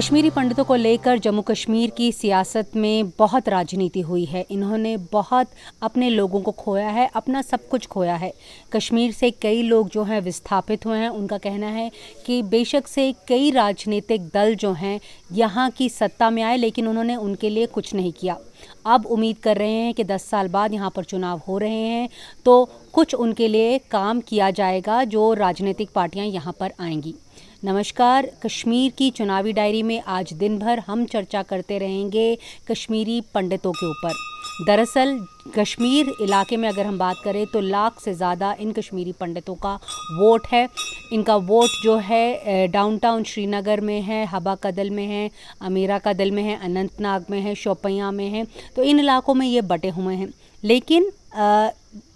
कश्मीरी पंडितों को लेकर जम्मू कश्मीर की सियासत में बहुत राजनीति हुई है। इन्होंने बहुत अपने लोगों को खोया है, अपना सब कुछ खोया है। कश्मीर से कई लोग जो हैं विस्थापित हुए हैं। उनका कहना है कि बेशक से कई राजनीतिक दल जो हैं यहाँ की सत्ता में आए, लेकिन उन्होंने उनके लिए कुछ नहीं किया। अब उम्मीद कर रहे हैं कि 10 साल बाद यहाँ पर चुनाव हो रहे हैं तो कुछ उनके लिए काम किया जाएगा जो राजनीतिक पार्टियाँ यहाँ पर आएंगी। नमस्कार, कश्मीर की चुनावी डायरी में आज दिन भर हम चर्चा करते रहेंगे कश्मीरी पंडितों के ऊपर। दरअसल कश्मीर इलाके में अगर हम बात करें तो लाख से ज़्यादा इन कश्मीरी पंडितों का वोट है। इनका वोट जो है डाउनटाउन श्रीनगर में है, हबा कदल में है, अमीरा कदल में है, अनंतनाग में है, शोपियां में है। तो इन इलाकों में ये बटे हुए हैं। लेकिन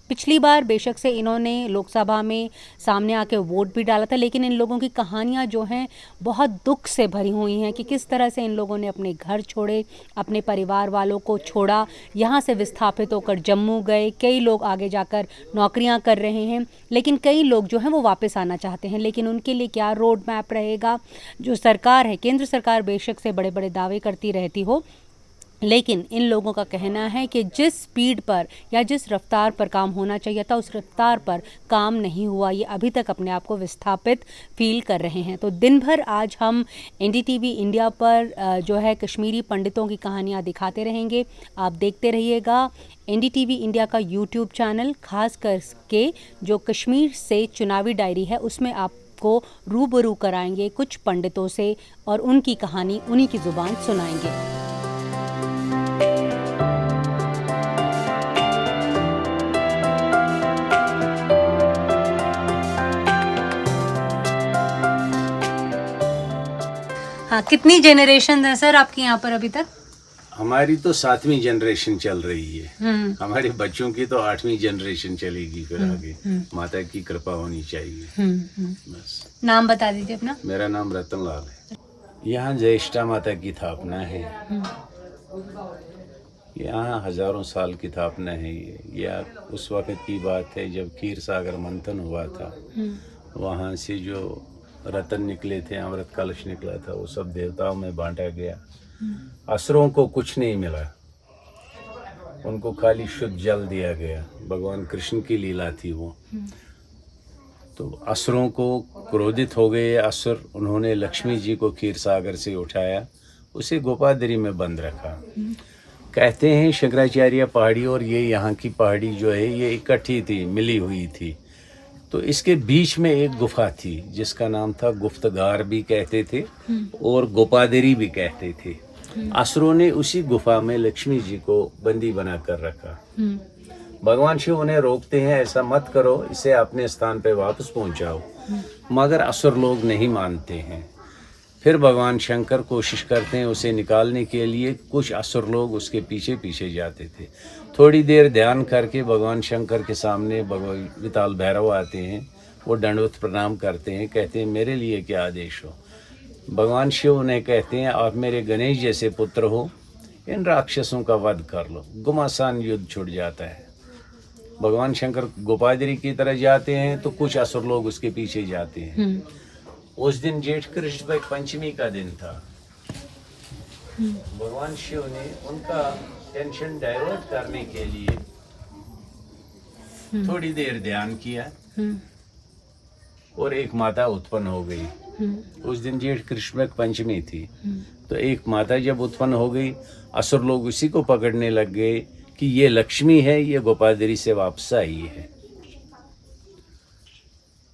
पिछली बार बेशक से इन्होंने लोकसभा में सामने आके वोट भी डाला था, लेकिन इन लोगों की कहानियां जो हैं बहुत दुख से भरी हुई हैं कि किस तरह से इन लोगों ने अपने घर छोड़े, अपने परिवार वालों को छोड़ा, यहाँ से विस्थापित होकर जम्मू गए। कई लोग आगे जाकर नौकरियां कर रहे हैं, लेकिन कई लोग जो हैं वो वापस आना चाहते हैं। लेकिन उनके लिए क्या रोड मैप रहेगा? जो सरकार है, केंद्र सरकार बेशक से बड़े बड़े दावे करती रहती हो, लेकिन इन लोगों का कहना है कि जिस स्पीड पर या जिस रफ्तार पर काम होना चाहिए था उस रफ्तार पर काम नहीं हुआ। ये अभी तक अपने आप को विस्थापित फील कर रहे हैं। तो दिन भर आज हम एनडीटीवी इंडिया पर जो है कश्मीरी पंडितों की कहानियाँ दिखाते रहेंगे। आप देखते रहिएगा एनडीटीवी इंडिया का यूट्यूब चैनल, खास करके जो कश्मीर से चुनावी डायरी है उसमें आपको रूबरू कराएंगे कुछ पंडितों से और उनकी कहानी उन्हीं की ज़ुबान सुनाएंगे। हाँ, कितनी जनरेशन है सर आपकी यहाँ पर अभी तक? हमारी तो 7वीं जनरेशन चल रही है। हमारे बच्चों की तो 8वीं जनरेशन चलेगी फिर आगे। माता की कृपा होनी चाहिए। बस। नाम बता दीजिए अपना। मेरा नाम रतन लाल है। यहाँ ज्येष्ठा माता की स्थापना है। यहाँ हजारों साल की स्थापना है। ये उस वक्त की बात है जब खीर सागर मंथन हुआ था। वहाँ से जो रतन निकले थे, अमृत कलश निकला था, वो सब देवताओं में बांटा गया। असुरों को कुछ नहीं मिला, उनको खाली शुद्ध जल दिया गया। भगवान कृष्ण की लीला थी वो। तो असुरों को क्रोधित हो गए असुर, उन्होंने लक्ष्मी जी को खीर सागर से उठाया, उसे गोपादरी में बंद रखा। कहते हैं शंकराचार्य पहाड़ी और ये यहाँ की पहाड़ी जो है ये इकट्ठी थी, मिली हुई थी। तो इसके बीच में एक गुफा थी जिसका नाम था गुप्तगार भी कहते थे और गोपादरी भी कहते थे। असुरों ने उसी गुफा में लक्ष्मी जी को बंदी बना कर रखा। भगवान शिव उन्हें रोकते हैं, ऐसा मत करो, इसे अपने स्थान पे वापस पहुंचाओ। मगर असुर लोग नहीं मानते हैं। फिर भगवान शंकर कोशिश करते हैं उसे निकालने के लिए। कुछ असुर लोग उसके पीछे पीछे जाते थे। थोड़ी देर ध्यान करके भगवान शंकर के सामने भगवान विताल भैरव आते हैं। वो दंडवत प्रणाम करते हैं, कहते हैं मेरे लिए क्या आदेश हो। भगवान शिव उन्हें कहते हैं आप मेरे गणेश जैसे पुत्र हो, इन राक्षसों का वध कर लो। घमासान युद्ध छूट जाता है। भगवान शंकर गोपादरी की तरह जाते हैं तो कुछ असुर लोग उसके पीछे जाते हैं। उस दिन जेठ कृष्ण पंचमी का दिन था। भगवान शिव ने उनका टेंशन डाइवर्ट करने के लिए थोड़ी देर ध्यान किया और एक माता उत्पन्न हो गई। उस दिन जेठ कृष्ण पंचमी थी। तो एक माता जब उत्पन्न हो गई, असुर लोग उसी को पकड़ने लग गए कि ये लक्ष्मी है, ये गोपादरी से वापस आई है।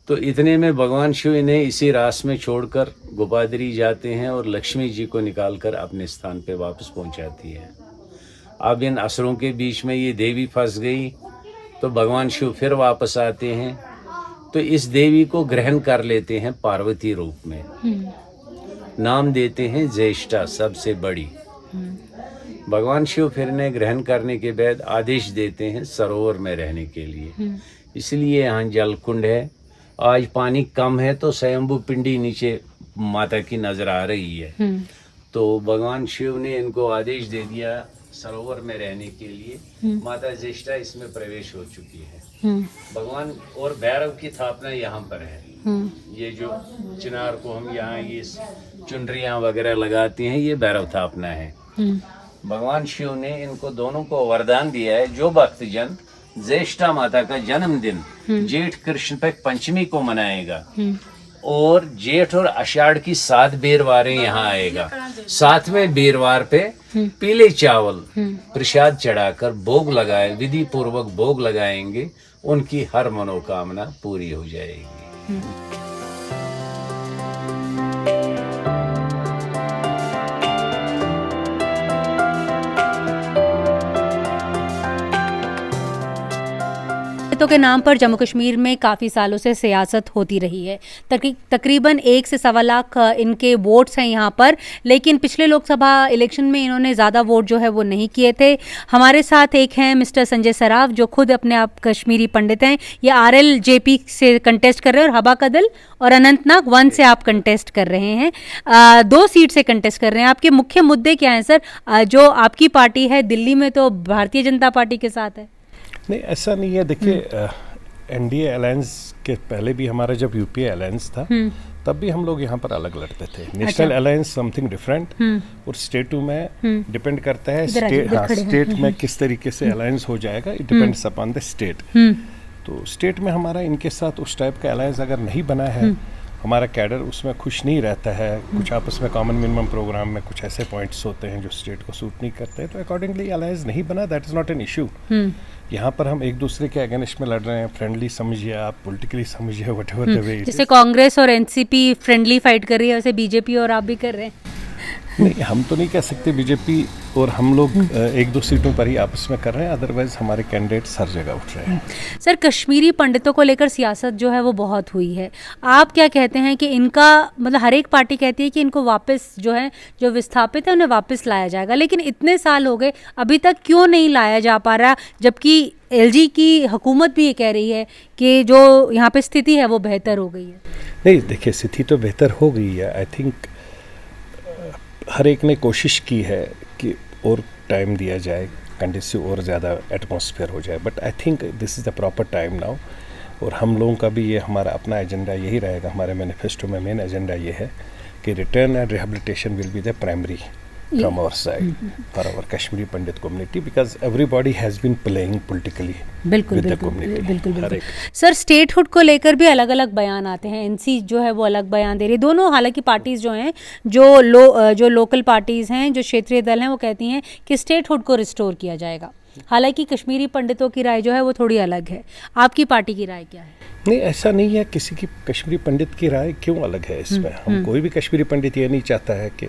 तो इतने में भगवान शिव इन्हें इसी रास में छोड़कर गोपादरी जाते हैं और लक्ष्मी जी को निकालकर अपने स्थान पे वापस पहुंचाती है। अब इन असुरों के बीच में ये देवी फंस गई तो भगवान शिव फिर वापस आते हैं। तो इस देवी को ग्रहण कर लेते हैं पार्वती रूप में। नाम देते हैं ज्येष्ठा, सबसे बड़ी। भगवान शिव फिर इन्हें ग्रहण करने के बाद आदेश देते हैं सरोवर में रहने के लिए। इसलिए यहाँ जल कुंड है। आज पानी कम है तो स्वयंभू पिंडी नीचे माता की नजर आ रही है। तो भगवान शिव ने इनको आदेश दे दिया सरोवर में रहने के लिए। माता ज्येष्ठा इसमें प्रवेश हो चुकी है। भगवान और भैरव की स्थापना यहाँ पर है। ये जो चिनार को हम यहाँ ये चुनरियाँ वगैरह लगाती हैं, ये भैरव थापना है। भगवान शिव ने इनको दोनों को वरदान दिया है, जो भक्तजन ज्येष्ठा माता का जन्मदिन जेठ कृष्ण पक्ष पंचमी को मनाएगा और जेठ और आषाढ़ की 7 बेरवारें यहाँ आएगा, 7वें बेरवार पे पीले चावल प्रसाद चढ़ाकर भोग लगाए, विधि पूर्वक भोग लगाएंगे, उनकी हर मनोकामना पूरी हो जाएगी। के नाम पर जम्मू कश्मीर में काफ़ी सालों से सियासत होती रही है। तकरीबन 1 से सवा लाख इनके वोट्स हैं यहाँ पर, लेकिन पिछले लोकसभा इलेक्शन में इन्होंने ज़्यादा वोट जो है वो नहीं किए थे। हमारे साथ एक हैं मिस्टर संजय सराफ, जो खुद अपने आप कश्मीरी पंडित हैं। ये RLJP से कंटेस्ट कर रहे हैं और हबा कदल और अनंतनाग 1 से आप कंटेस्ट कर रहे हैं। 2 सीट से कंटेस्ट कर रहे हैं। आपके मुख्य मुद्दे क्या हैं सर? जो आपकी पार्टी है दिल्ली में तो भारतीय जनता पार्टी के साथ है। नहीं, ऐसा नहीं है। देखिए, NDA अलायंस के पहले भी हमारा जब UPA अलायंस था तब भी हम लोग यहाँ पर अलग लड़ते थे। नेशनल अलायंस समथिंग डिफरेंट और स्टेट में डिपेंड करता है स्टेट में किस तरीके से अलायंस हो जाएगा। It depends upon the state. तो स्टेट में हमारा इनके साथ उस टाइप का अलायंस अगर नहीं बना है, हमारा कैडर उसमें खुश नहीं रहता है, कुछ आपस में कॉमन मिनिमम प्रोग्राम में कुछ ऐसे पॉइंट्स होते हैं जो स्टेट को सूट नहीं करते हैं, तो अकॉर्डिंगली अलायंस नहीं बना। That is not an issue. यहाँ पर हम एक दूसरे के अगेंस्ट में लड़ रहे हैं। फ्रेंडली समझिए, आप पॉलिटिकली समझिए, व्हाटएवर द वे। जैसे कांग्रेस और NCP फ्रेंडली फाइट कर रही है, वैसे BJP और आप भी कर रहे हैं। नहीं, हम तो नहीं कह सकते BJP और हम लोग 1-2 सीटों पर ही आपस में कर रहे हैं, अदरवाइज हमारे कैंडिडेट्स हर जगह उठ रहे हैं। सर, कश्मीरी पंडितों को लेकर सियासत जो है वो बहुत हुई है। आप क्या कहते हैं कि इनका मतलब हर एक पार्टी कहती है कि इनको वापस जो है, जो विस्थापित है उन्हें वापस लाया जाएगा, लेकिन इतने साल हो गए अभी तक क्यों नहीं लाया जा पा रहा, जबकि LG की हुकूमत भी ये कह रही है कि जो यहाँ पे स्थिति है वो बेहतर हो गई है। नहीं, देखिए, स्थिति तो बेहतर हो गई है। आई थिंक हर एक ने कोशिश की है कि और टाइम दिया जाए, कंडीसिव और ज़्यादा एटमॉस्फेयर हो जाए, but I think this is the proper time now. और हम लोगों का भी ये हमारा अपना एजेंडा यही रहेगा। हमारे मैनिफेस्टो में मेन एजेंडा ये है कि return and rehabilitation will be the primary from our side for our Kashmiri Pandit community, because everybody has been playing politically with the community। बिल्कुल। सर, स्टेटहुड को लेकर भी अलग अलग बयान आते हैं। NC जो है वो अलग बयान दे रही है। दोनों हालांकि पार्टीज जो हैं, जो लोकल पार्टीज हैं, जो क्षेत्रीय दल हैं, वो कहती हैं कि स्टेटहुड को रिस्टोर किया जाएगा। हालांकि कश्मीरी पंडितों की राय जो है वो थोड़ी अलग है। आपकी पार्टी की राय क्या है? नहीं, ऐसा नहीं है। किसी की कश्मीरी पंडित की राय क्यों अलग है इसमें? हम कोई भी कश्मीरी पंडित ये नहीं चाहता है कि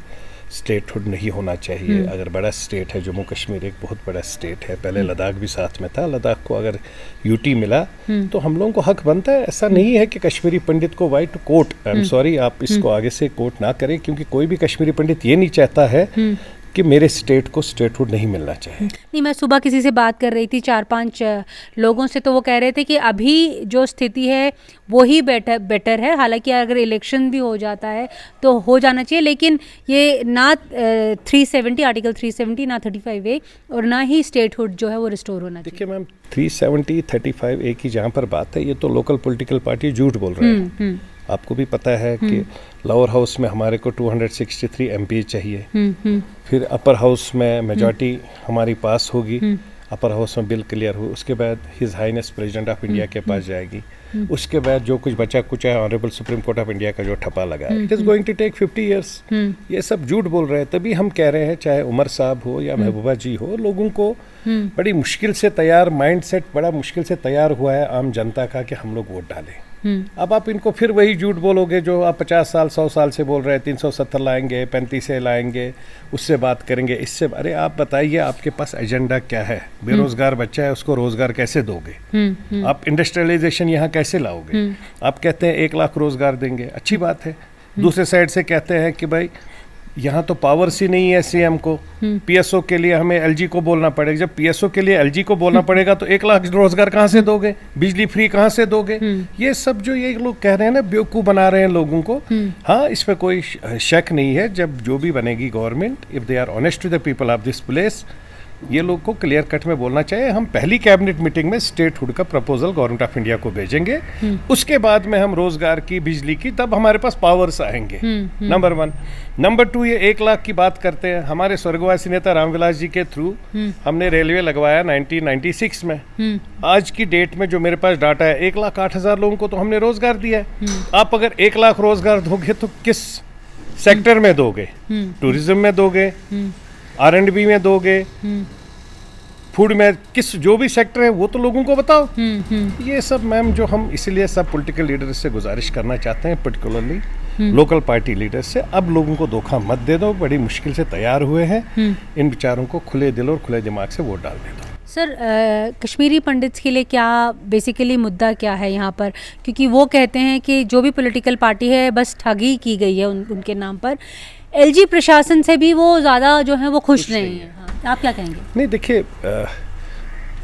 स्टेटहुड नहीं होना चाहिए। अगर बड़ा स्टेट है, जम्मू कश्मीर एक बहुत बड़ा स्टेट है, पहले लद्दाख भी साथ में था, लद्दाख को अगर UT मिला तो हम लोगों को हक बनता है। ऐसा नहीं है कि कश्मीरी पंडित को white coat, I am sorry, आप इसको आगे से कोट ना करें, क्योंकि कोई भी कश्मीरी पंडित ये नहीं चाहता है कि मेरे स्टेट को स्टेटहुड नहीं मिलना चाहिए। नहीं, मैं सुबह किसी से बात कर रही थी, 4-5 लोगों से, तो वो कह रहे थे कि अभी जो स्थिति है वो ही बेटर है। हालांकि अगर इलेक्शन भी हो जाता है तो हो जाना चाहिए, लेकिन ये ना 370 आर्टिकल 370 ना 35A और ना ही स्टेटहुड जो है वो रिस्टोर होना चाहिए। देखिए मैम, 370 35A की जहाँ पर बात है, ये तो लोकल पॉलिटिकल पार्टी झूठ बोल रहे हैं। आपको भी पता है कि लोअर हाउस में हमारे को 263 MP चाहिए, फिर अपर हाउस में मेजॉरिटी हमारी पास होगी, अपर हाउस में बिल क्लियर हो, उसके बाद his Highness president of India के पास जाएगी, उसके बाद जो कुछ बचा कुछ है honourable Supreme Court of India का जो ठप्पा लगा है, it is going to take 50 years। ये सब झूठ बोल रहे हैं। तभी हम कह रहे हैं, चाहे उमर साहब हो या महबूबा जी हो, लोगों को बड़ी मुश्किल से तैयार, माइंडसेट बड़ा मुश्किल से तैयार हुआ है आम जनता का कि हम लोग वोट डालें। अब आप इनको फिर वही झूठ बोलोगे जो आप 50 साल 100 साल से बोल रहे हैं, 370 लाएंगे, 35 से लाएंगे, उससे बात करेंगे, इससे। अरे आप बताइए, आपके पास एजेंडा क्या है? बेरोजगार बच्चा है, उसको रोजगार कैसे दोगे? आप इंडस्ट्रियलाइजेशन यहाँ कैसे लाओगे? आप कहते हैं 1 लाख रोजगार देंगे, अच्छी बात है। दूसरे साइड से कहते हैं कि भाई यहाँ तो पावर्स ही नहीं है CM को, PSO के लिए हमें LG को बोलना पड़ेगा। जब PSO के लिए LG को बोलना पड़ेगा तो 1 लाख रोजगार कहाँ से दोगे? बिजली फ्री कहाँ से दोगे? ये सब जो ये लोग कह रहे हैं ना, बेवकूफ़ बना रहे हैं लोगों को। हाँ, इसमें कोई शक नहीं है, जब जो भी बनेगी government, if they are honest to the people of this place, ये लोग को क्लियर कट में बोलना चाहिए। हम पहली कैबिनेट मीटिंग में स्टेटहुड का प्रपोजल गवर्नमेंट ऑफ इंडिया को भेजेंगे, उसके बाद में हम रोजगार की, बिजली की, तब हमारे पास पावर्स आएंगे। नंबर 1। नंबर 2, ये 1 लाख की बात करते हैं। हमारे स्वर्गवासी नेता रामविलास जी के थ्रू हमने रेलवे लगवाया 1996 में। आज की डेट में जो मेरे पास डाटा है, 1,08,000 लोगों को तो हमने रोजगार दिया है। आप अगर 1 लाख रोजगार दोगे तो किस सेक्टर में दोगे? टूरिज्म में दोगे, R&B में दोगे, फूड में, किस जो भी सेक्टर है वो तो लोगों को बताओ। ये सब मैम जो हम इसीलिए सब पॉलिटिकल लीडर से गुजारिश करना चाहते हैं, पर्टिकुलरली लोकल पार्टी लीडर से, अब लोगों को धोखा मत दे दो। बड़ी मुश्किल से तैयार हुए हैं, इन विचारों को खुले दिल और खुले दिमाग से वोट डाल दे दो। सर, कश्मीरी पंडित्स के लिए क्या बेसिकली मुद्दा क्या है यहाँ पर? क्योंकि वो कहते हैं कि जो भी पॉलिटिकल पार्टी है बस ठगी की गई है उनके नाम पर। LG प्रशासन से भी वो ज़्यादा जो है वो खुश नहीं है। हाँ, आप क्या कहेंगे? नहीं, देखिए,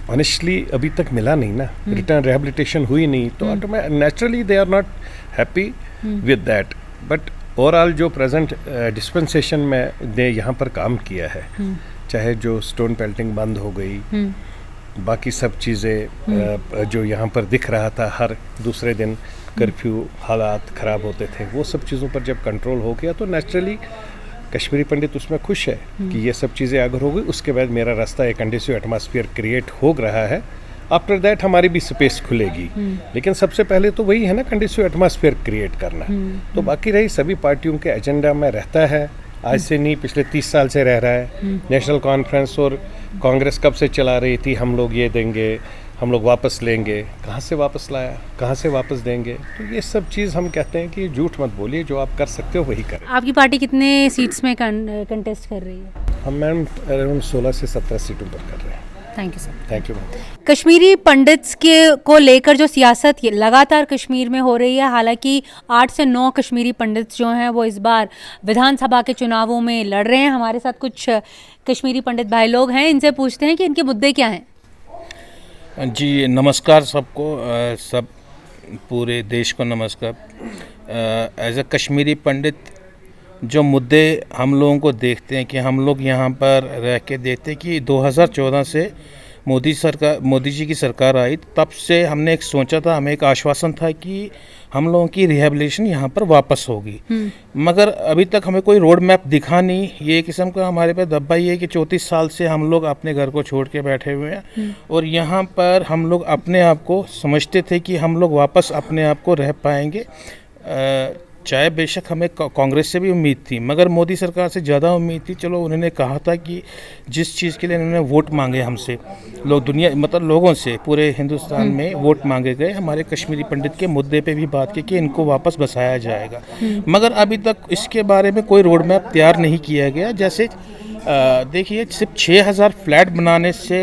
ऑनेस्टली अभी तक मिला नहीं ना, रिटर्न रिहेबिलिटेशन हुई नहीं, तो naturally they are not happy with that. But overall जो प्रेजेंट डिस्पेंसेशन में ने यहाँ पर काम किया है, चाहे जो स्टोन पेल्टिंग बंद हो गई, बाकी सब चीज़ें जो यहाँ पर दिख रहा था, हर दूसरे दिन कर्फ्यू, हालात ख़राब होते थे, वो सब चीज़ों पर जब कंट्रोल हो गया तो नेचुरली कश्मीरी पंडित उसमें खुश है कि ये सब चीज़ें अगर हो गई, उसके बाद मेरा रास्ता एक कंडीसिव एटमॉस्फेयर क्रिएट हो रहा है। आफ्टर दैट हमारी भी स्पेस खुलेगी, लेकिन सबसे पहले तो वही है ना, कंडीसिव एटमॉस्फेयर क्रिएट करना। तो बाकी रही सभी पार्टियों के एजेंडा में रहता है, आज से नहीं, पिछले 30 साल से रह रहा है। नेशनल कॉन्फ्रेंस और कांग्रेस कब से चला रही थी, हम लोग ये देंगे, हम लोग वापस लेंगे। कहाँ से वापस लाया, कहाँ से वापस देंगे? तो ये सब चीज़ हम कहते हैं कि झूठ मत बोलिए, जो आप कर सकते हो वही करें। आपकी पार्टी कितने सीट्स में कंटेस्ट कर रही है? हम मैम अराउंड 16 से 17 सीटों पर कर रहे हैं। Thank you sir. Thank you. Kashmiri pandits को लेकर जो सियासत लगातार कश्मीर में हो रही है, हालांकि 8 से 9 कश्मीरी पंडित्स जो हैं वो इस बार विधानसभा के चुनावों में लड़ रहे हैं। हमारे साथ कुछ कश्मीरी पंडित भाई लोग हैं, इनसे पूछते हैं कि इनके मुद्दे क्या हैं। जी नमस्कार सबको, सब पूरे देश को नमस्कार। एज अ कश्मीरी पंडित जो मुद्दे हम लोगों को देखते हैं कि हम लोग यहाँ पर रह के देखते हैं कि 2014 से मोदी जी की सरकार आई, तब से हमने एक सोचा था, हमें एक आश्वासन था कि हम लोगों की रिहेबिलिटेशन यहाँ पर वापस होगी, मगर अभी तक हमें कोई रोड मैप दिखा नहीं। ये किस्म का हमारे पे दब्बा ये है कि 34 साल से हम लोग अपने घर को छोड़ के बैठे हुए हैं, और यहाँ पर हम लोग अपने आप को समझते थे कि हम लोग वापस अपने आप को रह पाएंगे। चाहे बेशक हमें कांग्रेस से भी उम्मीद थी, मगर मोदी सरकार से ज़्यादा उम्मीद थी। चलो, उन्होंने कहा था कि जिस चीज़ के लिए उन्होंने वोट मांगे हमसे, लोगों से पूरे हिंदुस्तान में वोट मांगे गए, हमारे कश्मीरी पंडित के मुद्दे पे भी बात की कि इनको वापस बसाया जाएगा, मगर अभी तक इसके बारे में कोई रोड मैप तैयार नहीं किया गया। जैसे देखिए, सिर्फ 6,000 फ्लैट बनाने से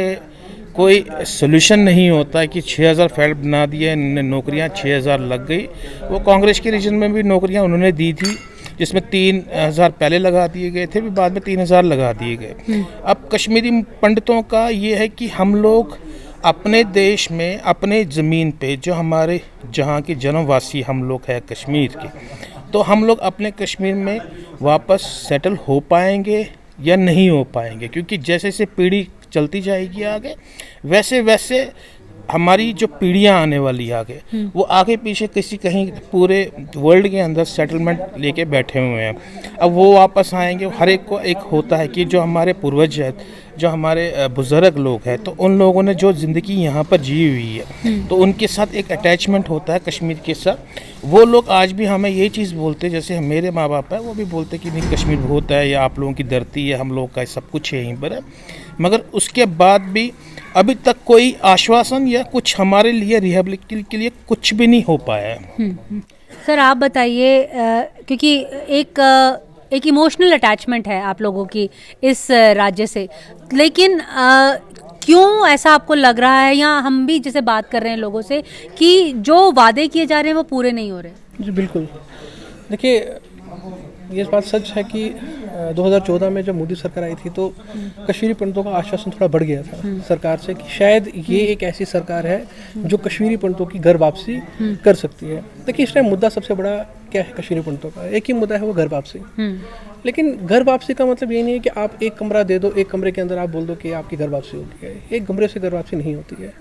कोई सोल्यूशन नहीं होता है कि 6,000 फ्लैट बना दिए, नौकरियां 6,000 लग गई। वो कांग्रेस के रीजन में भी नौकरियां उन्होंने दी थी, जिसमें 3,000 पहले लगा दिए गए थे, भी बाद में 3,000 लगा दिए गए। अब कश्मीरी पंडितों का ये है कि हम लोग अपने देश में, अपने ज़मीन पे, जो हमारे जहाँ के जन्मवासी हम लोग हैं कश्मीर के, तो हम लोग अपने कश्मीर में वापस सेटल हो पाएंगे या नहीं हो पाएंगे, क्योंकि जैसे जैसे पीढ़ी चलती जाएगी आगे, वैसे वैसे हमारी जो पीढ़ियां आने वाली आगे, वो आगे पीछे किसी कहीं पूरे वर्ल्ड के अंदर सेटलमेंट लेके बैठे हुए हैं। अब वो वापस आएंगे, हर एक को एक होता है कि जो हमारे पूर्वज हैं, जो हमारे बुज़ुर्ग लोग हैं, तो उन लोगों ने जो ज़िंदगी यहाँ पर जी हुई है, तो उनके साथ एक अटैचमेंट होता है कश्मीर के साथ। वो लोग आज भी हमें ये चीज़ बोलते हैं, जैसे मेरे माँ बाप है, वो भी बोलते कि नहीं, कश्मीर बहुत है, या आप लोगों की धरती है, हम लोगों का सब कुछ है यहीं पर है, मगर उसके बाद भी अभी तक कोई आश्वासन या कुछ हमारे लिए रिहेबिलिटेशन के लिए कुछ भी नहीं हो पाया है। सर, आप बताइए, क्योंकि एक इमोशनल अटैचमेंट है आप लोगों की इस राज्य से, लेकिन क्यों ऐसा आपको लग रहा है, या हम भी जैसे बात कर रहे हैं लोगों से कि जो वादे किए जा रहे हैं वो पूरे नहीं हो रहे? जी बिल्कुल, देखिए ये बात सच है कि 2014 में जब मोदी सरकार आई थी तो कश्मीरी पंडितों का आश्वासन थोड़ा बढ़ गया था सरकार से कि शायद ये एक ऐसी सरकार है जो कश्मीरी पंडितों की घर वापसी कर सकती है। देखिए, इस टाइम मुद्दा सबसे बड़ा क्या है कश्मीरी पंडितों का? एक ही मुद्दा है, वो घर वापसी। लेकिन घर वापसी का मतलब ये नहीं है कि आप एक कमरा दे दो, एक कमरे के अंदर आप बोल दो कि आपकी घर वापसी होती है। एक कमरे से घर वापसी नहीं होती है।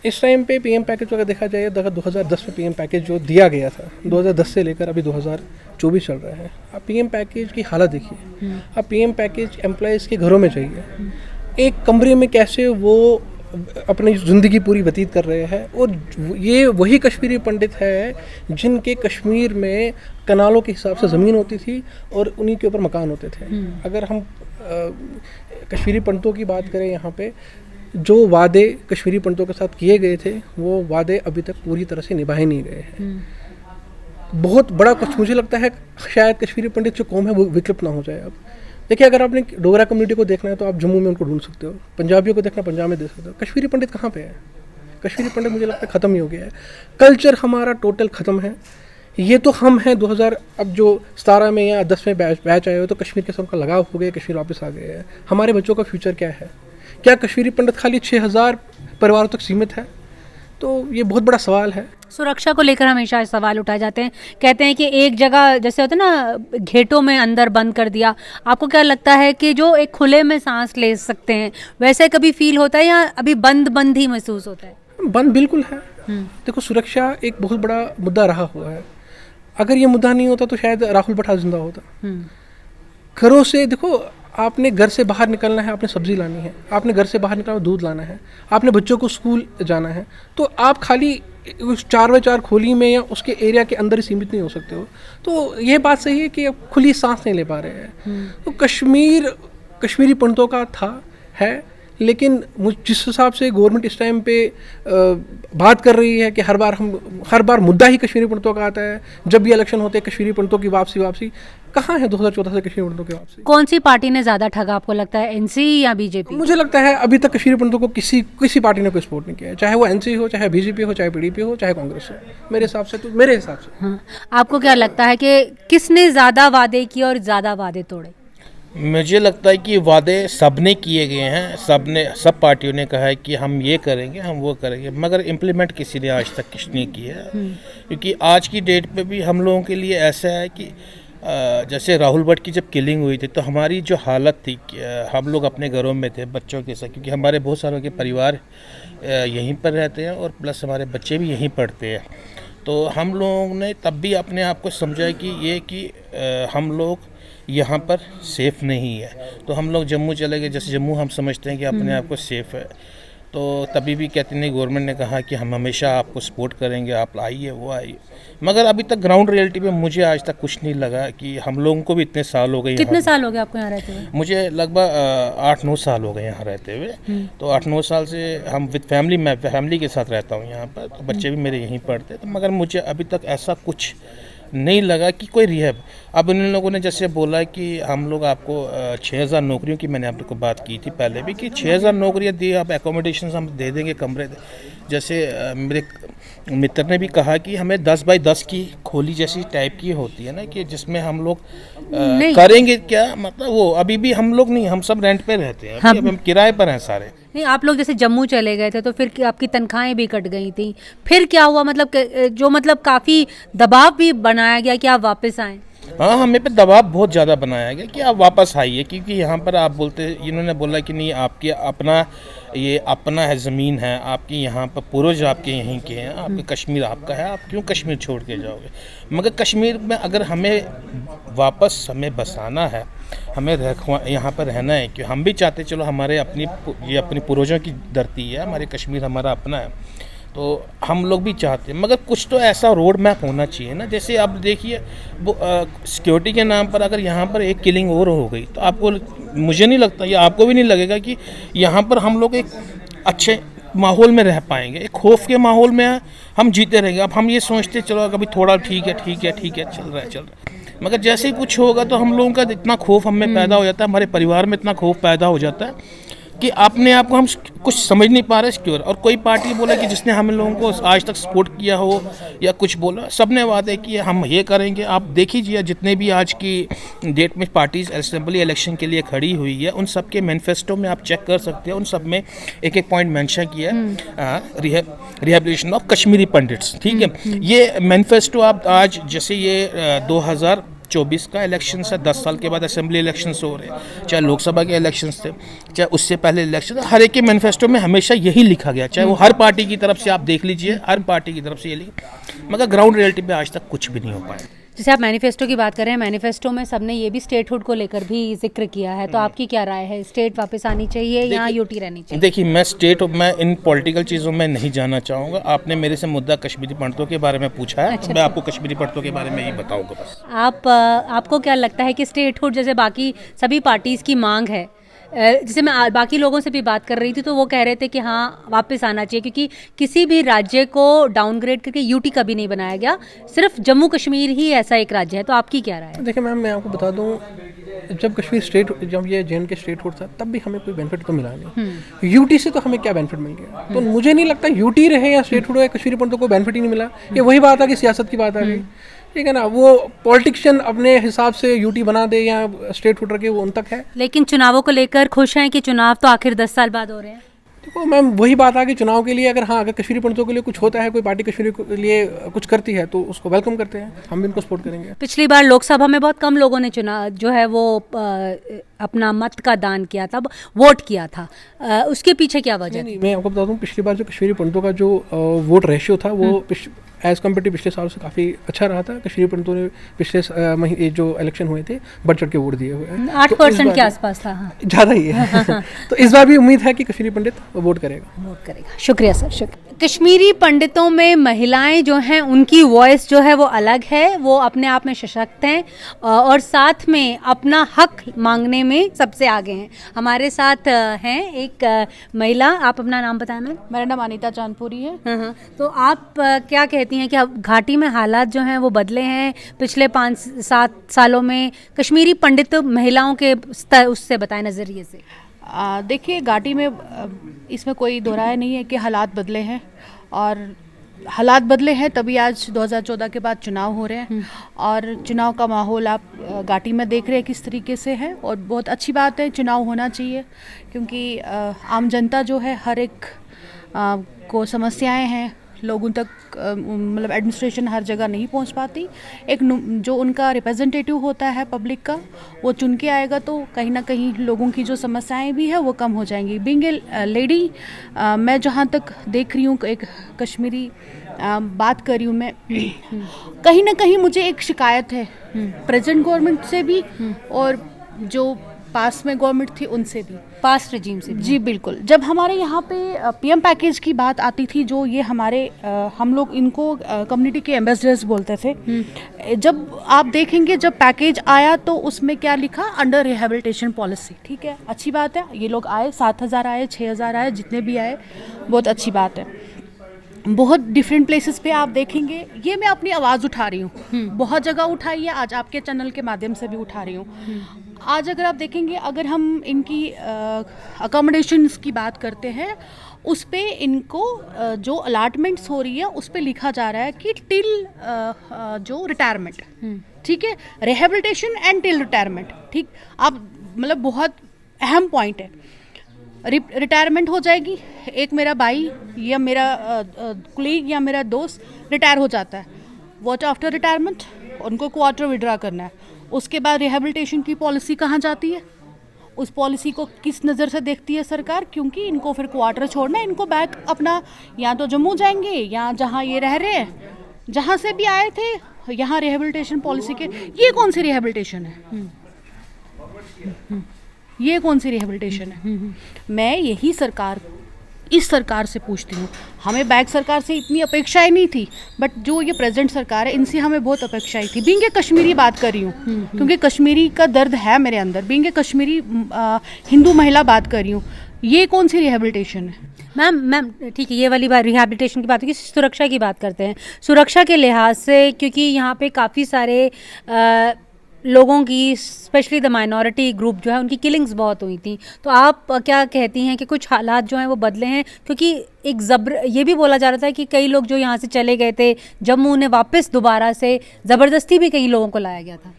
इस टाइम पे पीएम पैकेज अगर देखा जाए, अगर 2010 में पीएम पैकेज जो दिया गया था, 2010 से लेकर अभी 2024 चल रहा है, आप पीएम पैकेज की हालत देखिए। अब पीएम पैकेज एम्प्लॉयज़ के घरों में चाहिए, एक कमरे में कैसे वो अपनी ज़िंदगी पूरी व्यतीत कर रहे हैं। और ये वही कश्मीरी पंडित है जिनके कश्मीर में कनालों के हिसाब से ज़मीन होती थी और उन्हीं के ऊपर मकान होते थे। अगर हम कश्मीरी पंडितों की बात करें, यहाँ पे जो वादे कश्मीरी पंडितों के साथ किए गए थे, वो वादे अभी तक पूरी तरह से निभाए नहीं गए हैं। बहुत बड़ा कुछ मुझे लगता है शायद कश्मीरी पंडित जो कौम है वो विकल्प ना हो जाए। अब देखिए, अगर आपने डोगरा कम्युनिटी को देखना है तो आप जम्मू में उनको ढूंढ सकते हो, पंजाबियों को देखना पंजाब में देख सकते हो। कश्मीरी पंडित कहाँ पे है? कश्मीरी पंडित मुझे लगता है ख़त्म ही हो गया है। कल्चर हमारा टोटल ख़त्म है। ये तो हम हैं 2000 अब जो 17 में या 10 में बैच आए हो तो कश्मीर के साथ उनका लगाव हो गया, कश्मीर वापस आ गए हैं। हमारे बच्चों का फ्यूचर क्या है? क्या कश्मीरी पंडित खाली 6000 परिवारों तक सीमित है? तो ये बहुत बड़ा सवाल है। सुरक्षा को लेकर हमेशा सवाल उठाए जाते हैं, कहते हैं कि एक जगह जैसे होता है ना, घेटों में अंदर बंद कर दिया। आपको क्या लगता है कि जो एक खुले में सांस ले सकते हैं वैसे कभी फील होता है या अभी बंद ही महसूस होता है? बंद बिल्कुल है। देखो, सुरक्षा एक बहुत बड़ा मुद्दा रहा हुआ है। अगर ये मुद्दा नहीं होता तो शायद राहुल भट्टा जिंदा होता। घरों से देखो, आपने घर से बाहर निकलना है, आपने सब्जी लानी है, आपने घर से बाहर निकलना है, दूध लाना है, आपने बच्चों को स्कूल जाना है, तो आप खाली उस 4x4 खोली में या उसके एरिया के अंदर ही सीमित नहीं हो सकते हो। तो ये बात सही है कि अब खुली सांस नहीं ले पा रहे हैं। तो कश्मीरी पंडितों का है, लेकिन जिस हिसाब से गवर्नमेंट इस टाइम पे बात कर रही है कि हर बार मुद्दा ही कश्मीरी पंडितों का आता है, जब भी इलेक्शन होते हैं कश्मीरी पंडितों की वापसी कहाँ है 2014 से कश्मीरी पंडितों की वापसी? कौन सी पार्टी ने ज़्यादा ठगा आपको लगता है, एनसी या बीजेपी? मुझे लगता है अभी तक कश्मीरी पंडितों को किसी पार्टी ने कोई सपोर्ट नहीं किया है, चाहे वो एनसी हो, चाहे बीजेपी हो, चाहे पीडीपी हो, चाहे कांग्रेस हो। मेरे हिसाब से हाँ। आपको क्या लगता है कि किसने ज़्यादा वादे किए और ज़्यादा वादे तोड़े? मुझे लगता है कि वादे सबने किए गए हैं, सब पार्टियों ने कहा है कि हम ये करेंगे, हम वो करेंगे, मगर इम्प्लीमेंट किसी ने आज तक कुछ नहीं किया। क्योंकि आज की डेट पे भी हम लोगों के लिए ऐसा है कि जैसे राहुल भट्ट की जब किलिंग हुई थी तो हमारी जो हालत थी, हम लोग अपने घरों में थे बच्चों के साथ, क्योंकि हमारे बहुत सारों के परिवार यहीं पर रहते हैं और प्लस हमारे बच्चे भी यहीं पढ़ते हैं। तो हम लोगों ने तब भी अपने आप को समझा कि हम लोग यहाँ पर सेफ़ नहीं है, तो हम लोग जम्मू चले गए। जैसे जम्मू हम समझते हैं कि अपने आप को सेफ़ है, तो तभी भी कहते नहीं, गवर्नमेंट ने कहा कि हम हमेशा आपको सपोर्ट करेंगे, आप आइए, वो आइए। मगर अभी तक ग्राउंड रियलिटी में मुझे आज तक कुछ नहीं लगा कि हम लोगों को भी इतने साल हो गए। कितने साल हो गए आपको यहाँ रहते हुए? मुझे लगभग 8-9 साल हो गए यहाँ रहते हुए। तो 8-9 साल से हम विद फैमिली, मैं फैमिली के साथ रहता हूँ यहाँ पर, तो बच्चे भी मेरे यहीं पढ़ते। तो मगर मुझे अभी तक ऐसा कुछ नहीं लगा कि कोई रिहैब। अब इन लोगों ने जैसे बोला कि हम लोग आपको 6000 नौकरियों की, मैंने आप लोग को बात की थी पहले भी कि 6000 नौकरियाँ दी, आप एकोमोडेशन हम दे देंगे, कमरे जैसे मेरे मित्र ने भी कहा कि हमें 10 बाई 10 की खोली जैसी टाइप की होती है ना, कि जिसमें हम लोग करेंगे क्या, मतलब वो अभी भी हम लोग नहीं, हम सब रेंट पे रहते हैं, अभी हम किराए पर हैं सारे। नहीं, आप लोग जैसे जम्मू चले गए थे तो फिर आपकी तनख्वाहें भी कट गई थी, फिर क्या हुआ? मतलब काफ़ी दबाव भी बनाया गया कि आप वापस आएँ? हाँ, हमें पे दबाव बहुत ज़्यादा बनाया गया कि आप वापस आइए, क्योंकि यहाँ पर आप बोलते, इन्होंने बोला कि नहीं, आपके अपना है, ज़मीन है आपकी, यहाँ पर पूर्वज आपके यहीं के हैं, आपके कश्मीर आपका है, आप क्यों कश्मीर छोड़ के जाओगे? मगर कश्मीर में अगर हमें वापस बसाना है, हमें यहाँ पर रहना है, कि हम भी चाहते, चलो हमारे अपनी पूर्वजों की धरती है, हमारे कश्मीर हमारा अपना है, तो हम लोग भी चाहते हैं, मगर कुछ तो ऐसा रोड मैप होना चाहिए ना। जैसे आप देखिए, वो सिक्योरिटी के नाम पर अगर यहाँ पर एक किलिंग और हो गई तो आपको, मुझे नहीं लगता, या आपको भी नहीं लगेगा कि यहाँ पर हम लोग एक अच्छे माहौल में रह पाएंगे। एक खौफ के माहौल में हम जीते रहेंगे। अब हम ये सोचते चलो कभी थोड़ा ठीक है चल रहा है, मगर जैसे ही कुछ होगा तो हम लोगों का इतना खौफ हम में पैदा हो जाता है, हमारे परिवार में इतना खौफ पैदा हो जाता है कि अपने आप को हम कुछ समझ नहीं पा रहे सिक्योर। और कोई पार्टी बोला कि जिसने हम लोगों को आज तक सपोर्ट किया हो या कुछ बोला, सबने वादे किए हम ये करेंगे। आप देख लीजिए जितने भी आज की डेट में पार्टीज असेंबली इलेक्शन के लिए खड़ी हुई है, उन सब के मैनिफेस्टो में आप चेक कर सकते हैं, उन सब में एक पॉइंट मेंशन किया है, रिहेबिलिटेशन ऑफ कश्मीरी पंडिट्स। ठीक है, ये मैनिफेस्टो आप आज जैसे ये 2024 का इलेक्शन है, 10 साल के बाद असेंबली इलेक्शंस हो रहे हैं, चाहे लोकसभा के इलेक्शंस थे, चाहे उससे पहले इलेक्शन, हर एक के मैनिफेस्टो में हमेशा यही लिखा गया, चाहे वो हर पार्टी की तरफ से आप देख लीजिए, हर पार्टी की तरफ से ये लिखा, मगर ग्राउंड रियलिटी पे आज तक कुछ भी नहीं हो पाया। जैसे आप मैनिफेस्टो की बात कर रहे हैं, मैनिफेस्टो में सबने ये भी स्टेटहुड को लेकर भी जिक्र किया है, तो आपकी क्या राय है, स्टेट वापस आनी चाहिए या यूटी रहनी चाहिए? देखिए, मैं इन पॉलिटिकल चीज़ों में नहीं जाना चाहूँगा। आपने मेरे से मुद्दा कश्मीरी पंडितों के बारे में पूछा है, तो मैं आपको कश्मीरी पंडितों के बारे में ही बताऊँगा बस। आपको क्या लगता है कि स्टेटहुड जैसे बाकी सभी पार्टीज़ की मांग है, जैसे मैं बाकी लोगों से भी बात कर रही थी तो वो कह रहे थे कि हाँ वापस आना चाहिए, क्योंकि किसी भी राज्य को डाउनग्रेड करके यूटी कभी नहीं बनाया गया, सिर्फ जम्मू कश्मीर ही ऐसा एक राज्य है। तो आपकी क्या राय है? देखिए मैम, मैं आपको बता दूं, जब ये JNK स्टेटहुड था तब भी हमें कोई बेनिफिट तो मिला नहीं। यूटी से तो हमें क्या बेनिफिट मिल गया? तो मुझे नहीं लगता यूटी रहे या स्टेटहुड हो, कश्मीरी पंडितों को बेनिफिट ही नहीं मिला। ये वही बात आ गई, सियासत की बात आ गई, ठीक है ना। वो पॉलिटिशियन अपने हिसाब से यूटी बना दे या स्टेटहुड रखे, वो उन तक है। लेकिन चुनावों को लेकर खुश हैं कि चुनाव तो आखिर 10 साल बाद हो रहे हैं? देखो मैम, वही बात आ गई, चुनाव के लिए अगर कश्मीरी पंडितों के लिए कुछ होता है, कोई पार्टी कश्मीरी के लिए कुछ करती है तो उसको वेलकम करते हैं, हम भी उनको सपोर्ट करेंगे। पिछली बार लोकसभा में बहुत कम लोगों ने चुनाव जो है वो अपना मत का दान किया था, वोट किया था, उसके पीछे क्या वजह? नहीं, मैं आपको बता दूं, पिछली बार जो कश्मीरी पंडितों का जो वोट रेशियो था वो एज कम्पेयर टू पिछले साल से काफ़ी अच्छा रहा था। कश्मीरी पंडितों ने पिछले महीने जो इलेक्शन हुए थे बढ़ चढ़ के वोट दिए हुए हैं, 8% के आसपास था। हाँ, ज़्यादा ही है। तो इस बार भी उम्मीद है कि कश्मीरी पंडित वोट करेगा। शुक्रिया सर, शुक्रिया। कश्मीरी पंडितों में महिलाएं जो हैं उनकी वॉइस जो है वो अलग है, वो अपने आप में सशक्त हैं और साथ में अपना हक मांगने में सबसे आगे हैं। हमारे साथ हैं एक महिला, आप अपना नाम बताएं मैम। मेरा नाम अनीता चांदपुरी है। हाँ, तो आप क्या कहती हैं कि अब घाटी में हालात जो हैं वो बदले हैं पिछले 5-7 सालों में? कश्मीरी पंडित महिलाओं के उससे बताएं नज़रिए से। देखिए, घाटी में इसमें कोई दो राय नहीं है कि हालात बदले हैं, और हालात बदले हैं तभी आज 2014 के बाद चुनाव हो रहे हैं, और चुनाव का माहौल आप घाटी में देख रहे हैं किस तरीके से है, और बहुत अच्छी बात है, चुनाव होना चाहिए, क्योंकि आम जनता जो है हर एक को समस्याएं हैं, लोगों तक मतलब एडमिनिस्ट्रेशन हर जगह नहीं पहुंच पाती। एक जो उनका रिप्रेजेंटेटिव होता है पब्लिक का, वो चुन के आएगा तो कहीं ना कहीं लोगों की जो समस्याएं भी है वो कम हो जाएंगी। बीइंग ए लेडी, मैं जहाँ तक देख रही हूँ, एक कश्मीरी बात कर रही हूँ मैं, कहीं ना कहीं मुझे एक शिकायत है प्रेजेंट गवर्नमेंट से भी और जो पास में गवर्नमेंट थी उनसे भी, पास्ट रजीम से भी। जी बिल्कुल। जब हमारे यहाँ पे PM पैकेज की बात आती थी, जो ये हमारे हम लोग इनको कम्युनिटी के एम्बेसडर्स बोलते थे, जब आप देखेंगे जब पैकेज आया तो उसमें क्या लिखा, अंडर रिहेबिलिटेशन पॉलिसी। ठीक है, अच्छी बात है, ये लोग आए, 7,000 आए, 6,000 आए, जितने भी आए, बहुत अच्छी बात है। बहुत डिफरेंट प्लेसेस पे आप देखेंगे, ये मैं अपनी आवाज़ उठा रही हूँ, बहुत जगह उठाई है, आज आपके चैनल के माध्यम से भी उठा रही हूँ। आज अगर आप देखेंगे, अगर हम इनकी अकोमोडेशंस की बात करते हैं, उस पे इनको जो अलॉटमेंट्स हो रही है उस पे लिखा जा रहा है कि टिल जो रिटायरमेंट, ठीक है, रिहेबिलिटेशन एंड टिल रिटायरमेंट। ठीक, आप मतलब बहुत अहम पॉइंट है। रिटायरमेंट हो जाएगी, एक मेरा भाई या मेरा कुलीग या मेरा दोस्त रिटायर हो जाता है, व्हाट आफ्टर रिटायरमेंट, उनको क्वार्टर विड्रॉ करना है, उसके बाद रिहेबिलिटेशन की पॉलिसी कहाँ जाती है, उस पॉलिसी को किस नज़र से देखती है सरकार, क्योंकि इनको फिर क्वार्टर छोड़ना है, इनको बैक अपना या तो जम्मू जाएंगे या जहाँ ये रह रहे हैं, जहाँ से भी आए थे, यहाँ रिहेबिलिटेशन पॉलिसी के, ये कौन सी रिहेबिलिटेशन है, ये कौन सी रिहेबिलिटेशन है? मैं यही इस सरकार से पूछती हूँ। हमें बैक सरकार से इतनी अपेक्षाएं नहीं थी, बट जो ये प्रेजेंट सरकार है इनसे हमें बहुत अपेक्षाएं थी। बीइंग ए कश्मीरी बात कर रही हूँ, क्योंकि कश्मीरी का दर्द है मेरे अंदर, बीइंग ए कश्मीरी हिंदू महिला बात कर रही हूँ, ये कौन सी रिहेबिलिटेशन है? मैम ठीक है, ये वाली बात रिहेबिलिटेशन की बात है, सुरक्षा की बात करते हैं। सुरक्षा के लिहाज से, क्योंकि यहाँ पे काफ़ी सारे लोगों की, स्पेशली द माइनॉरिटी ग्रुप जो है, उनकी किलिंग्स बहुत हुई थी, तो आप क्या कहती हैं कि कुछ हालात जो हैं वो बदले हैं? क्योंकि एक ये भी बोला जा रहा था कि कई लोग जो यहाँ से चले गए थे जम्मू, उन्हें वापस दोबारा से ज़बरदस्ती भी कई लोगों को लाया गया था।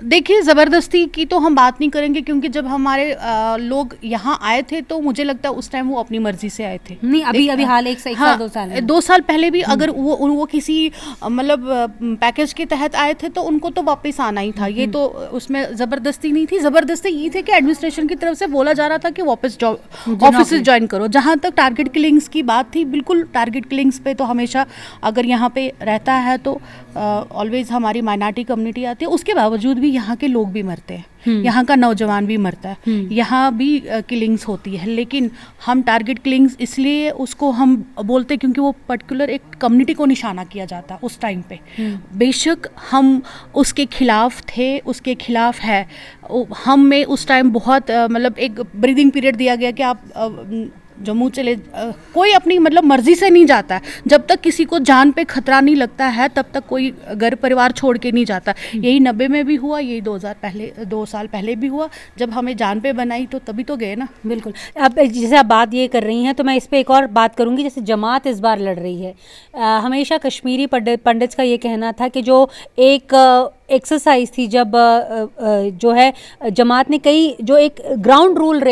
देखिए, ज़बरदस्ती की तो हम बात नहीं करेंगे, क्योंकि जब हमारे लोग यहाँ आए थे तो मुझे लगता है उस टाइम वो अपनी मर्जी से आए थे। नहीं, अभी हाल एक साल 2 साल 2 साल पहले भी अगर वो किसी मतलब पैकेज के तहत आए थे तो उनको तो वापस आना ही था। ये तो उसमें ज़बरदस्ती नहीं थी। ज़बरदस्ती ये थी कि एडमिनिस्ट्रेशन की तरफ से बोला जा रहा था कि वापस ऑफिस ज्वाइन करो। जहाँ तक टारगेट किलिंग्स की बात थी, बिल्कुल टारगेट किलिंग्स पे तो हमेशा अगर यहाँ पे रहता है तो ऑलवेज हमारी माइनॉरिटी कम्युनिटी आती है, उसके बावजूद भी यहाँ के लोग भी मरते हैं, यहाँ का नौजवान भी मरता है, यहाँ भी किलिंग्स होती है। लेकिन हम टारगेट किलिंग्स इसलिए उसको हम बोलते हैं क्योंकि वो पर्टिकुलर एक कम्युनिटी को निशाना किया जाता है उस टाइम पे। बेशक हम उसके खिलाफ थे, उसके खिलाफ है, हम में उस टाइम बहुत मतलब एक ब्रीदिंग पीरियड दिया गया कि आप जम्मू चले, कोई अपनी मतलब मर्जी से नहीं जाता है। जब तक किसी को जान पे खतरा नहीं लगता है तब तक कोई घर परिवार छोड़ के नहीं जाता। यही 90 में भी हुआ, यही 2 साल पहले भी हुआ। जब हमें जान पे बनाई तो तभी तो गए ना। बिल्कुल। अब जैसे आप बात ये कर रही हैं तो मैं इस पे एक और बात करूंगी। जैसे जमात इस बार लड़ रही है, हमेशा कश्मीरी पंडित का ये कहना था कि जो एक एक्सरसाइज थी, जब जो है जमात ने जो एक ग्राउंड रूल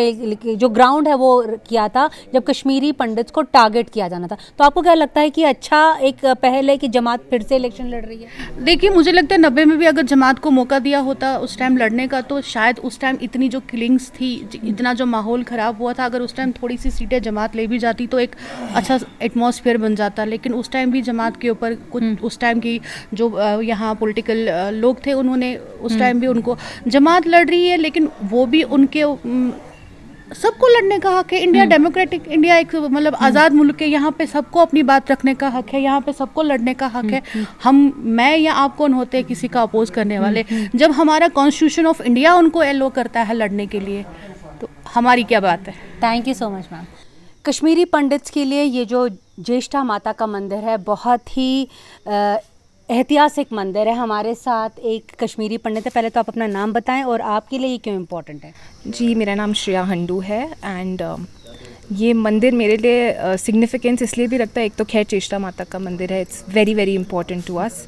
जो ग्राउंड है वो किया था, जब कश्मीरी पंडित को टारगेट किया जाना था। तो आपको क्या लगता है कि अच्छा एक पहल है कि जमात फिर से इलेक्शन लड़ रही है? देखिए, मुझे लगता है 90 में भी अगर जमात को मौका दिया होता उस टाइम लड़ने का तो शायद उस टाइम इतनी जो किलिंग्स थी, इतना जो माहौल ख़राब हुआ था, अगर उस टाइम थोड़ी सी सीटें जमात ले भी जाती तो एक अच्छा एटमॉस्फेयर बन जाता। लेकिन उस टाइम भी जमात के ऊपर कुछ उस टाइम की जो यहाँ पॉलिटिकल लोग थे उन्होंने उस टाइम भी उनको, जमात लड़ रही है लेकिन वो भी उनके सबको लड़ने का हक है। इंडिया डेमोक्रेटिक इंडिया एक मतलब आज़ाद मुल्क है, यहाँ पे सबको अपनी बात रखने का हक है, यहाँ पे सबको लड़ने का हक है। मैं या आप कौन होते हैं किसी का अपोज करने वाले? जब हमारा कॉन्स्टिट्यूशन ऑफ इंडिया उनको एलो करता है लड़ने के लिए तो हमारी क्या बात है। Thank you so much ma'am. Kashmiri pandits के लिए ये जो ज्येष्ठा माता का मंदिर है बहुत ही ऐतिहासिक मंदिर है। हमारे साथ एक कश्मीरी पंडित है। पहले तो आप अपना नाम बताएं और आपके लिए ये क्यों इम्पोर्टेंट है? जी, मेरा नाम श्रेया हंडू है एंड ये मंदिर मेरे लिए सिग्निफिकेंस इसलिए भी रखता है, एक तो खैर चेष्टा माता का मंदिर है, it's very very important to us.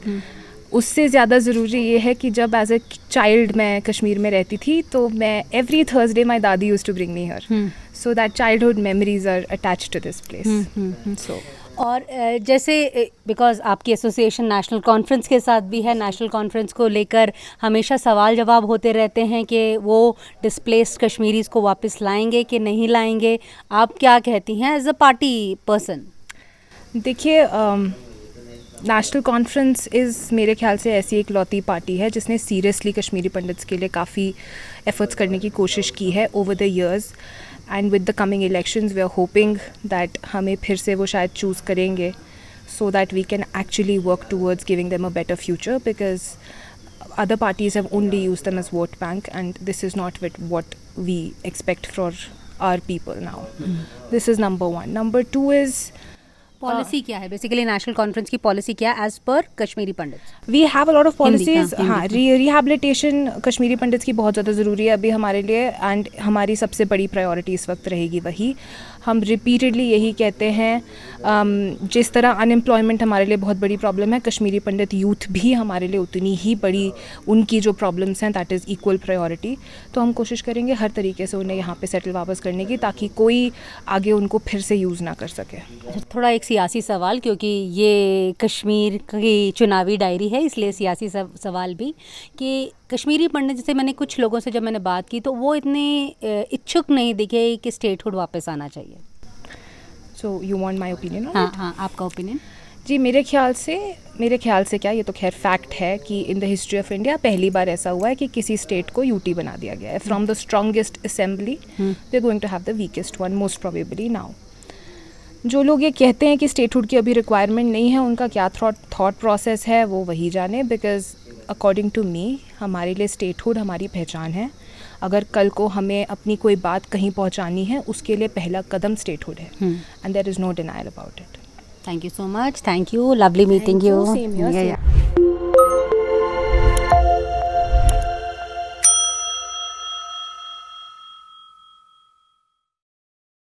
उससे ज़्यादा ज़रूरी ये है कि जब एज ए चाइल्ड मैं कश्मीर में रहती थी तो मैं एवरी थर्सडे माई दादी used to bring me here, so that childhood memories are attached to this place. So और जैसे बिकॉज़ आपकी एसोसिएशन नेशनल कॉन्फ्रेंस के साथ भी है, नेशनल कॉन्फ्रेंस को लेकर हमेशा सवाल जवाब होते रहते हैं कि वो डिस्प्लेस्ड कश्मीरीज़ को वापस लाएंगे कि नहीं लाएंगे। आप क्या कहती हैं एज अ पार्टी पर्सन? देखिए, नेशनल कॉन्फ्रेंस इज़ मेरे ख्याल से ऐसी एक लौती पार्टी है जिसने सीरियसली कश्मीरी पंडित्स के लिए काफ़ी एफर्ट्स करने की कोशिश की है over the years. And with the coming elections we are hoping that हमें फिर से वो शायद चूज़ करेंगे so that we can actually work towards giving them a better future, because other parties have only used them as vote bank and this is not what we expect for our people now. This is number one. Number two is policy क्या है basically National Conference की policy क्या है as per Kashmiri Pandit? We have a lot of policies. हाँ, rehabilitation Kashmiri Pandits की बहुत ज़्यादा ज़रूरी है अभी हमारे लिए एंड हमारी सबसे बड़ी प्रायोरिटी इस वक्त रहेगी वही। हम रिपीटेडली यही कहते हैं, जिस तरह अनएम्प्लॉयमेंट हमारे लिए बहुत बड़ी प्रॉब्लम है, कश्मीरी पंडित यूथ भी हमारे लिए उतनी ही बड़ी, उनकी जो प्रॉब्लम्स हैं दैट इज़ इक्वल प्रायोरिटी। तो हम कोशिश करेंगे हर तरीके से उन्हें यहाँ पे सेटल वापस करने की, ताकि कोई आगे उनको फिर से यूज़ ना कर सके। थोड़ा एक सियासी सवाल, क्योंकि ये कश्मीर की चुनावी डायरी है इसलिए सियासी सवाल भी, कि कश्मीरी पंडित, जैसे मैंने कुछ लोगों से जब मैंने बात की तो वो इतने इच्छुक नहीं दिखे कि स्टेटहुड वापस आना चाहिए। So you want my opinion? हाँ, आपका ओपिनियन? जी, मेरे ख्याल से क्या, ये तो खैर फैक्ट है कि in the history of India पहली बार ऐसा हुआ है कि किसी स्टेट को यूटी बना दिया गया है। From the strongest assembly they are going to have the weakest one, most probably now. जो लोग ये कहते हैं कि स्टेटहुड की अभी रिक्वायरमेंट नहीं है, उनका क्या थॉट प्रोसेस है वो वही जाने, बिकॉज अकॉर्डिंग टू मी हमारे लिए स्टेटहुड हमारी पहचान है। अगर कल को हमें अपनी कोई बात कहीं पहुंचानी है, उसके लिए पहला कदम स्टेटहुड है and there is no denial about it. Thank you so much. Thank you, lovely meeting you. Same here.